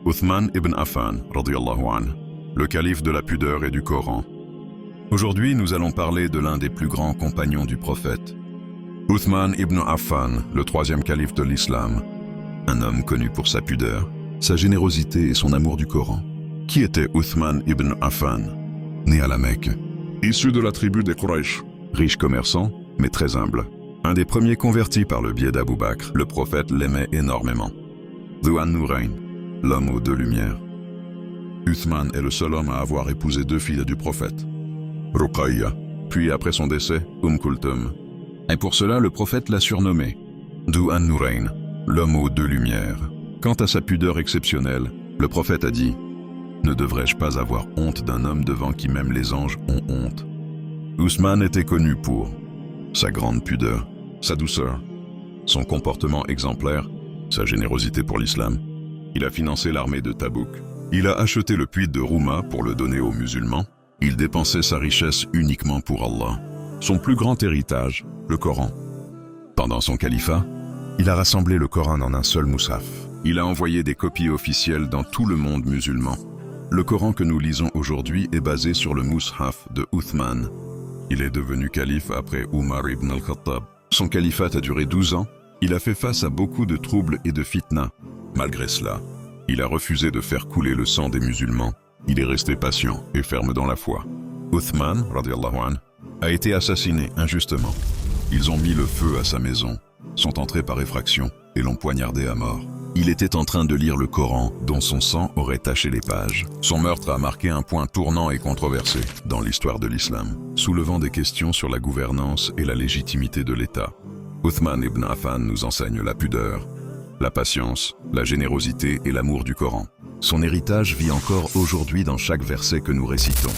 Uthman ibn Affan, radiyallahu anhu, le calife de la pudeur et du Coran. Aujourd'hui, nous allons parler de l'un des plus grands compagnons du prophète. Uthman ibn Affan, le troisième calife de l'islam. Un homme connu pour sa pudeur, sa générosité et son amour du Coran. Qui était Uthman ibn Affan? Né à la Mecque, issu de la tribu des Quraysh, riche commerçant, mais très humble. Un des premiers convertis par le biais d'Abou Bakr, le prophète l'aimait énormément. Dhu an-Nurayn, l'homme aux deux lumières. Uthman est le seul homme à avoir épousé deux filles du prophète. Ruqayya, puis après son décès, Kulthum. Et pour cela, le prophète l'a surnommé Dhu an-Nurayn, l'homme aux deux lumières. Quant à sa pudeur exceptionnelle, le prophète a dit: ne devrais-je pas avoir honte d'un homme devant qui même les anges ont honte? Uthman était connu pour sa grande pudeur, sa douceur, son comportement exemplaire, sa générosité pour l'islam. Il a financé l'armée de Tabouk. Il a acheté le puits de Rouma pour le donner aux musulmans. Il dépensait sa richesse uniquement pour Allah. Son plus grand héritage, le Coran. Pendant son califat, il a rassemblé le Coran en un seul mushaf. Il a envoyé des copies officielles dans tout le monde musulman. Le Coran que nous lisons aujourd'hui est basé sur le mushaf de Uthman. Il est devenu calife après Umar ibn al-Khattab. Son califat a duré 12 ans. Il a fait face à beaucoup de troubles et de fitna. Malgré cela, il a refusé de faire couler le sang des musulmans. Il est resté patient et ferme dans la foi. Uthman, radiyallahu anhu, a été assassiné injustement. Ils ont mis le feu à sa maison, sont entrés par effraction et l'ont poignardé à mort. Il était en train de lire le Coran, dont son sang aurait taché les pages. Son meurtre a marqué un point tournant et controversé dans l'histoire de l'islam, soulevant des questions sur la gouvernance et la légitimité de l'État. Uthman ibn Affan nous enseigne la pudeur, la patience, la générosité et l'amour du Coran. Son héritage vit encore aujourd'hui dans chaque verset que nous récitons.